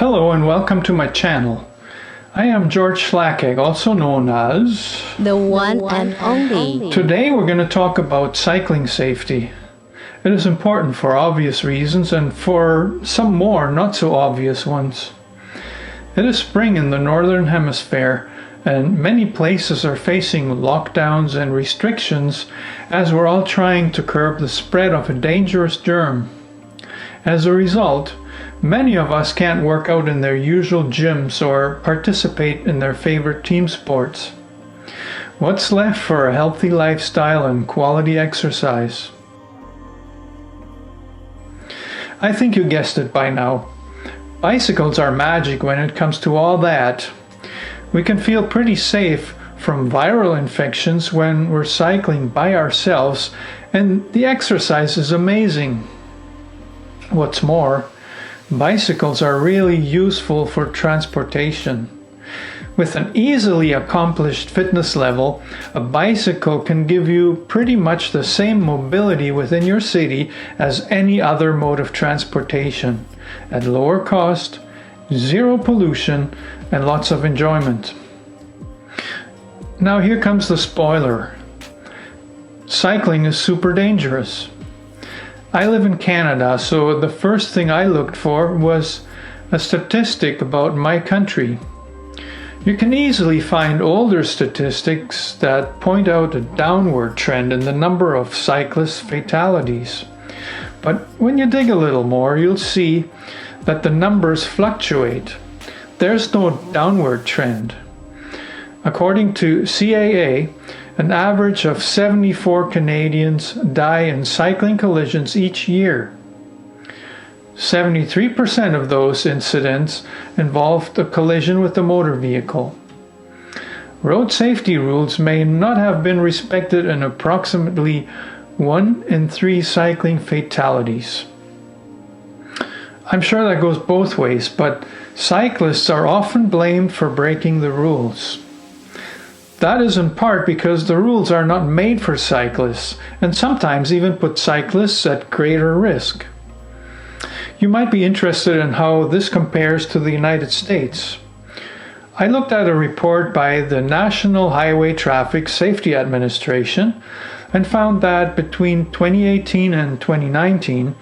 Hello and welcome to my channel. I am George Schlacke, also known as the one and only. Today we're going to talk about cycling safety. It is important for obvious reasons and for some more not so obvious ones. It is spring in the Northern Hemisphere and many places are facing lockdowns and restrictions as we're all trying to curb the spread of a dangerous germ. As a result, many of us can't work out in their usual gyms or participate in their favorite team sports. What's left for a healthy lifestyle and quality exercise? I think you guessed it by now. Bicycles are magic when it comes to all that. We can feel pretty safe from viral infections when we're cycling by ourselves, and the exercise is amazing. What's more, bicycles are really useful for transportation. With an easily accomplished fitness level, a bicycle can give you pretty much the same mobility within your city as any other mode of transportation, at lower cost, zero pollution, and lots of enjoyment. Now here comes the spoiler. Cycling is super dangerous. I live in Canada, so the first thing I looked for was a statistic about my country. You can easily find older statistics that point out a downward trend in the number of cyclist fatalities. But when you dig a little more, you'll see that the numbers fluctuate. There's no downward trend. According to CAA, an average of 74 Canadians die in cycling collisions each year. 73% of those incidents involved a collision with a motor vehicle. Road safety rules may not have been respected in approximately 1 in 3 cycling fatalities. I'm sure that goes both ways, but cyclists are often blamed for breaking the rules. That is in part because the rules are not made for cyclists and sometimes even put cyclists at greater risk. You might be interested in how this compares to the United States. I looked at a report by the National Highway Traffic Safety Administration and found that between 2018 and 2019,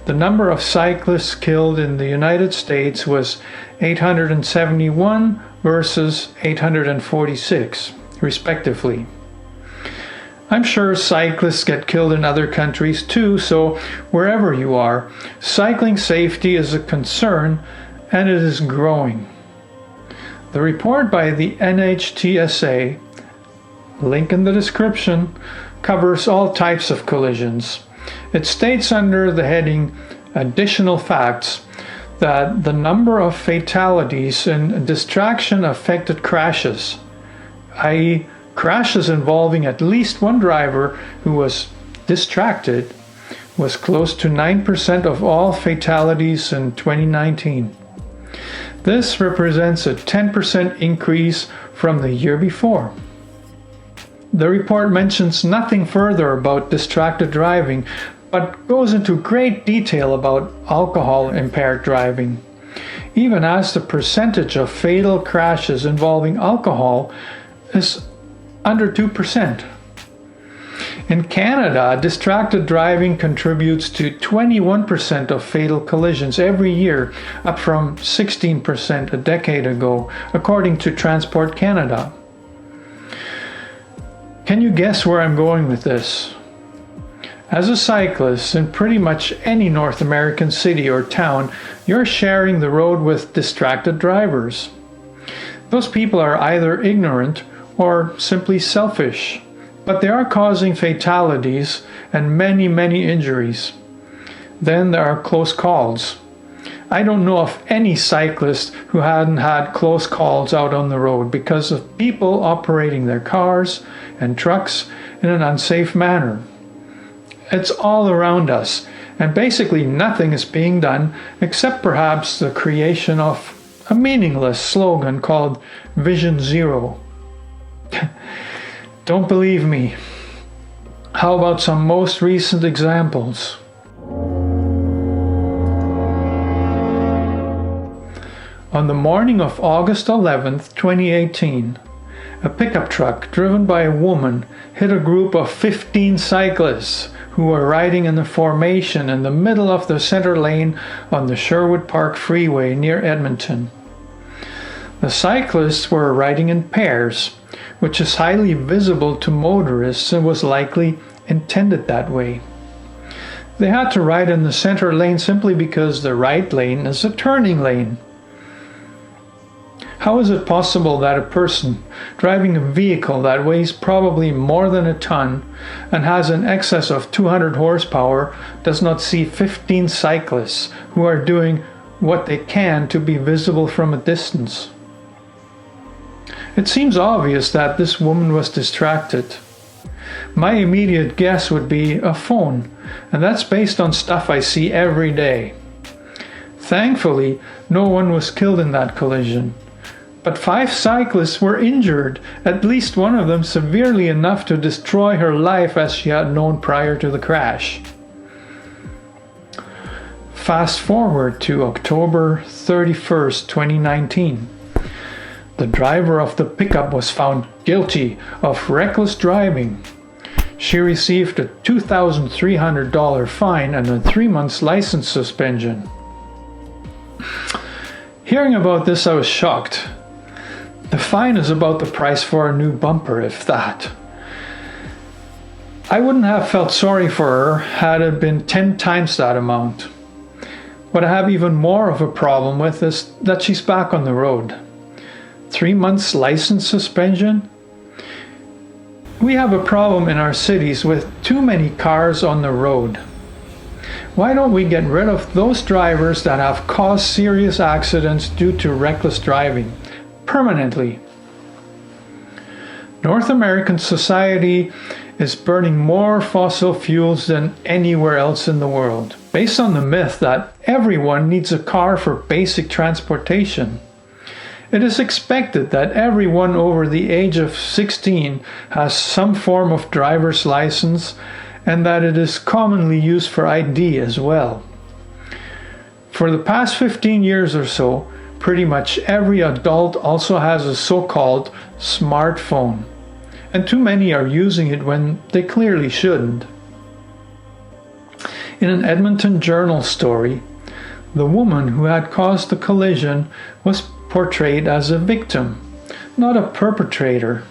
the number of cyclists killed in the United States was 871 versus 846, respectively. I'm sure cyclists get killed in other countries too, so wherever you are, cycling safety is a concern and it is growing. The report by the NHTSA, link in the description, covers all types of collisions. It states under the heading Additional Facts that the number of fatalities in distraction-affected crashes, i.e. crashes involving at least one driver who was distracted, was close to 9% of all fatalities in 2019. This represents a 10% increase from the year before. The report mentions nothing further about distracted driving, but goes into great detail about alcohol-impaired driving, even as the percentage of fatal crashes involving alcohol is under 2%. In Canada, distracted driving contributes to 21% of fatal collisions every year, up from 16% a decade ago, according to Transport Canada. Can you guess where I'm going with this? As a cyclist in pretty much any North American city or town, you're sharing the road with distracted drivers. Those people are either ignorant or simply selfish, but they are causing fatalities and many injuries. Then there are close calls. I don't know of any cyclist who hadn't had close calls out on the road because of people operating their cars and trucks in an unsafe manner. It's all around us, and basically nothing is being done except perhaps the creation of a meaningless slogan called Vision Zero. Don't believe me? How about some most recent examples? On the morning of August 11th, 2018, a pickup truck driven by a woman hit a group of 15 cyclists who were riding in a formation in the middle of the center lane on the Sherwood Park Freeway near Edmonton. The cyclists were riding in pairs, which is highly visible to motorists and was likely intended that way. They had to ride in the center lane simply because the right lane is a turning lane. How is it possible that a person driving a vehicle that weighs probably more than a ton and has an excess of 200 horsepower does not see 15 cyclists who are doing what they can to be visible from a distance? It seems obvious that this woman was distracted. My immediate guess would be a phone, and that's based on stuff I see every day. Thankfully, no one was killed in that collision. But 5 cyclists were injured, at least one of them severely enough to destroy her life as she had known prior to the crash. Fast forward to October 31st, 2019. The driver of the pickup was found guilty of reckless driving. She received a $2,300 fine and a 3-month license suspension. Hearing about this, I was shocked. The fine is about the price for a new bumper, if that. I wouldn't have felt sorry for her had it been 10 times that amount. What I have even more of a problem with is that she's back on the road. 3 months license suspension? We have a problem in our cities with too many cars on the road. Why don't we get rid of those drivers that have caused serious accidents due to reckless driving? Permanently. North American society is burning more fossil fuels than anywhere else in the world, based on the myth that everyone needs a car for basic transportation. It is expected that everyone over the age of 16 has some form of driver's license and that it is commonly used for ID as well. For the past 15 years or so, pretty much every adult also has a so-called smartphone, and too many are using it when they clearly shouldn't. In an Edmonton Journal story, the woman who had caused the collision was portrayed as a victim, not a perpetrator.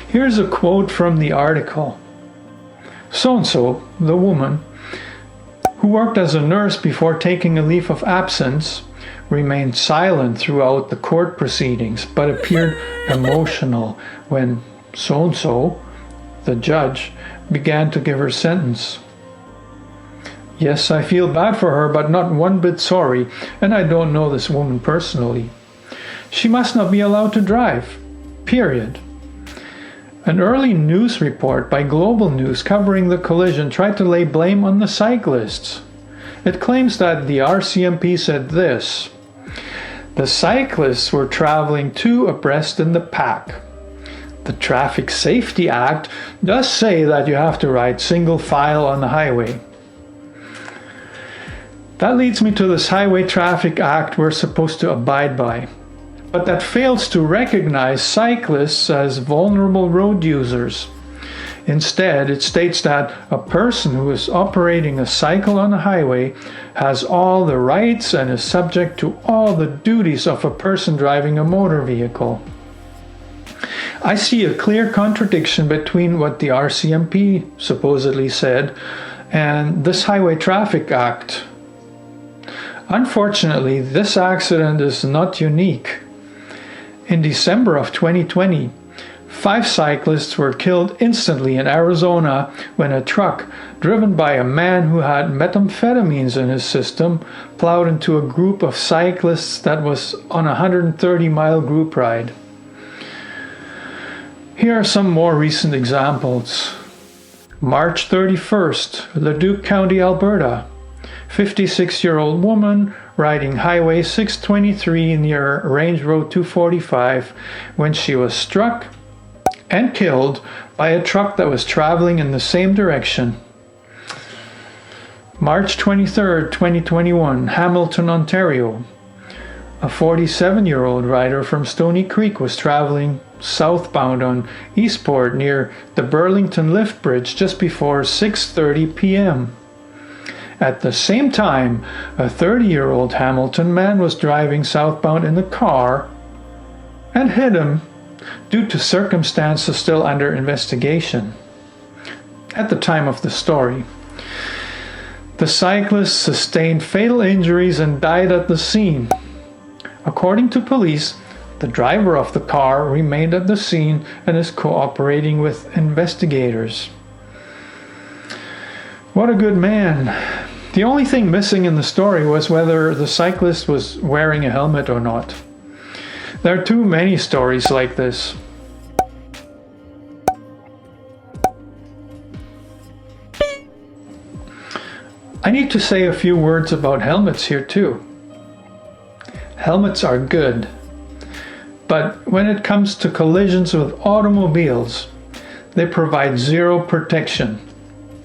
Here's a quote from the article. So-and-so, the woman, who worked as a nurse before taking a leave of absence, remained silent throughout the court proceedings, but appeared emotional when so-and-so, the judge, began to give her sentence. Yes, I feel bad for her, but not one bit sorry, and I don't know this woman personally. She must not be allowed to drive. Period. An early news report by Global News covering the collision tried to lay blame on the cyclists. It claims that the RCMP said this: the cyclists were traveling 2 abreast in the pack. The Traffic Safety Act does say that you have to ride single file on the highway. That leads me to this Highway Traffic Act we're supposed to abide by, but that fails to recognize cyclists as vulnerable road users. Instead, it states that a person who is operating a cycle on a highway has all the rights and is subject to all the duties of a person driving a motor vehicle. I see a clear contradiction between what the RCMP supposedly said and this Highway Traffic Act. Unfortunately, this accident is not unique. In December of 2020, 5 cyclists were killed instantly in Arizona when a truck driven by a man who had methamphetamines in his system plowed into a group of cyclists that was on a 130-mile group ride. Here are some more recent examples. March 31st, Leduc County, Alberta. 56-year-old woman riding Highway 623 near Range Road 245 when she was struck and killed by a truck that was traveling in the same direction. March 23, 2021, Hamilton, Ontario. A 47-year-old rider from Stony Creek was traveling southbound on Eastport near the Burlington Lift Bridge just before 6:30 p.m. At the same time, a 30-year-old Hamilton man was driving southbound in the car and hit him due to circumstances still under investigation. At the time of the story, the cyclist sustained fatal injuries and died at the scene. According to police, the driver of the car remained at the scene and is cooperating with investigators. What a good man. The only thing missing in the story was whether the cyclist was wearing a helmet or not. There are too many stories like this. I need to say a few words about helmets here too. Helmets are good, but when it comes to collisions with automobiles, they provide zero protection.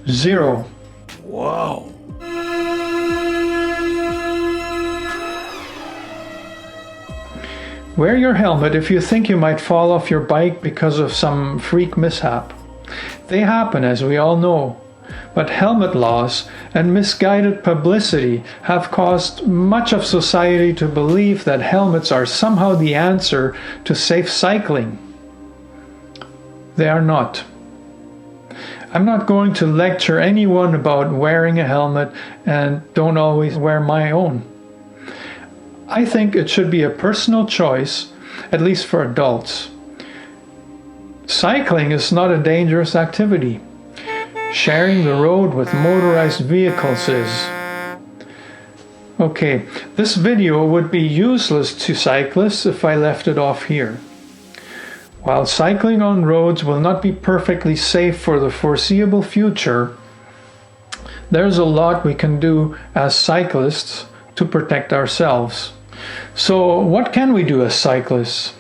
Zero. Wow. Wear your helmet if you think you might fall off your bike because of some freak mishap. They happen, as we all know. But helmet laws and misguided publicity have caused much of society to believe that helmets are somehow the answer to safe cycling. They are not. I'm not going to lecture anyone about wearing a helmet and don't always wear my own. I think it should be a personal choice, at least for adults. Cycling is not a dangerous activity. Sharing the road with motorized vehicles is. Okay, this video would be useless to cyclists if I left it off here. While cycling on roads will not be perfectly safe for the foreseeable future, there's a lot we can do as cyclists to protect ourselves. So what can we do as cyclists?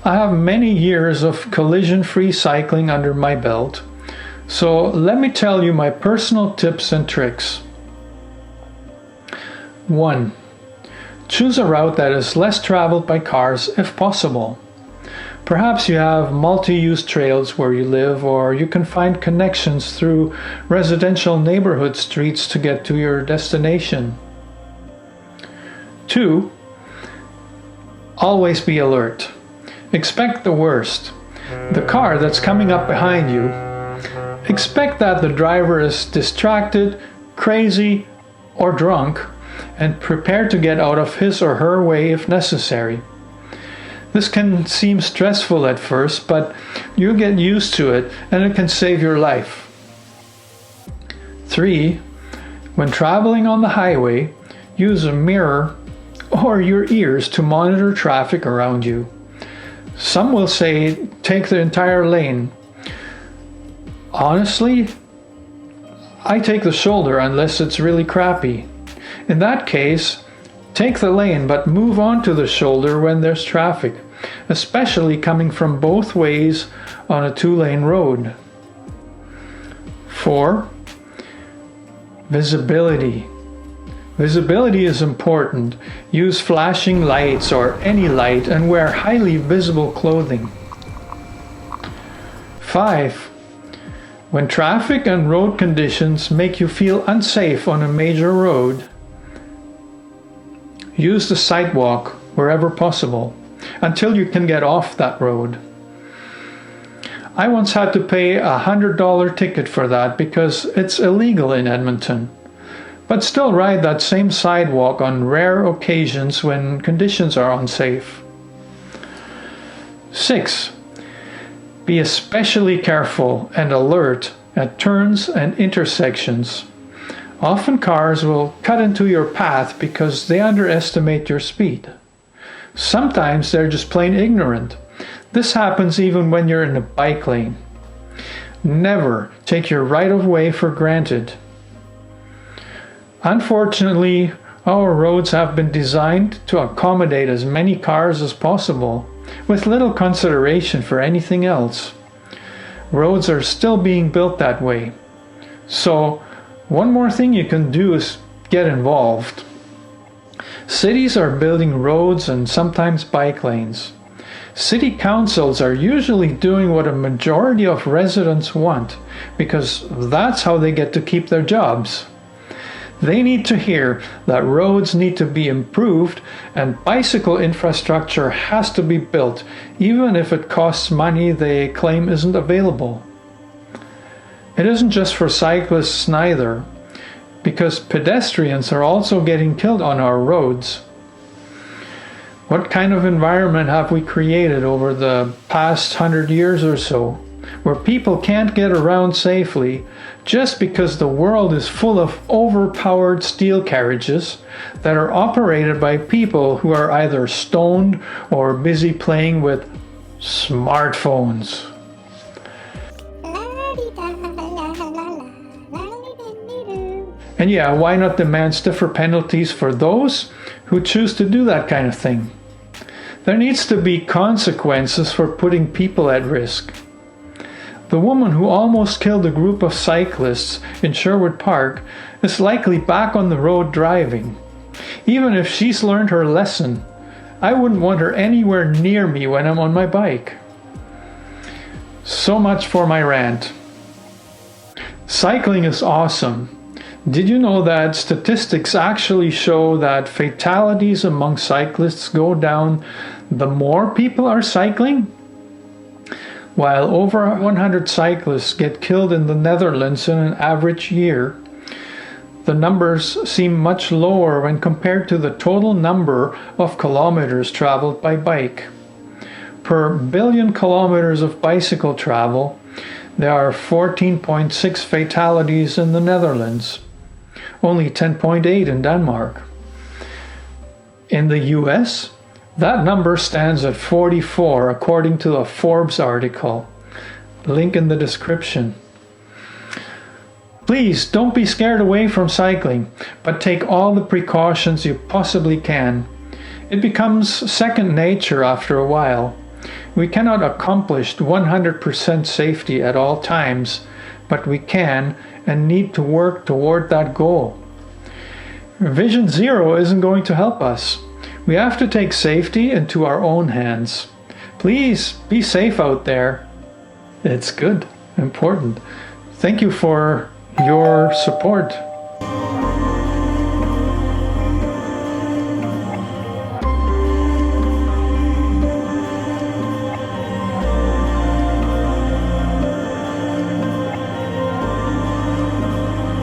I have many years of collision-free cycling under my belt, so let me tell you my personal tips and tricks. 1. Choose a route that is less traveled by cars if possible. Perhaps you have multi-use trails where you live, or you can find connections through residential neighborhood streets to get to your destination. 2. Always be alert. Expect the worst. The car that's coming up behind you, expect that the driver is distracted, crazy, or drunk, and prepare to get out of his or her way if necessary. This can seem stressful at first, but you'll get used to it and it can save your life. 3. When traveling on the highway, use a mirror or your ears to monitor traffic around you. Some will say take the entire lane. Honestly, I take the shoulder unless it's really crappy. In that case, take the lane but move on to the shoulder when there's traffic, especially coming from both ways on a 2-lane road. 4. Visibility. Visibility is important. Use flashing lights or any light and wear highly visible clothing. 5. When traffic and road conditions make you feel unsafe on a major road, use the sidewalk wherever possible until you can get off that road. I once had to pay a $100 ticket for that because it's illegal in Edmonton, but still ride that same sidewalk on rare occasions when conditions are unsafe. 6. Be especially careful and alert at turns and intersections. Often cars will cut into your path because they underestimate your speed. Sometimes they're just plain ignorant. This happens even when you're in a bike lane. Never take your right-of-way for granted. Unfortunately, our roads have been designed to accommodate as many cars as possible, with little consideration for anything else. Roads are still being built that way. So, one more thing you can do is get involved. Cities are building roads and sometimes bike lanes. City councils are usually doing what a majority of residents want, because that's how they get to keep their jobs. They need to hear that roads need to be improved and bicycle infrastructure has to be built, even if it costs money they claim isn't available. It isn't just for cyclists neither, because pedestrians are also getting killed on our roads. What kind of environment have we created over the past 100 years or so, where people can't get around safely just because the world is full of overpowered steel carriages that are operated by people who are either stoned or busy playing with smartphones? And yeah, why not demand stiffer penalties for those who choose to do that kind of thing? There needs to be consequences for putting people at risk. The woman who almost killed a group of cyclists in Sherwood Park is likely back on the road driving. Even if she's learned her lesson, I wouldn't want her anywhere near me when I'm on my bike. So much for my rant. Cycling is awesome. Did you know that statistics actually show that fatalities among cyclists go down the more people are cycling? While over 100 cyclists get killed in the Netherlands in an average year, the numbers seem much lower when compared to the total number of kilometers traveled by bike. Per billion kilometers of bicycle travel, there are 14.6 fatalities in the Netherlands. Only 10.8 in Denmark. In the US, that number stands at 44 according to a Forbes article. Link in the description. Please don't be scared away from cycling, but take all the precautions you possibly can. It becomes second nature after a while. We cannot accomplish 100% safety at all times, but we can and need to work toward that goal. Vision Zero isn't going to help us. We have to take safety into our own hands. Please be safe out there. It's good, important. Thank you for your support.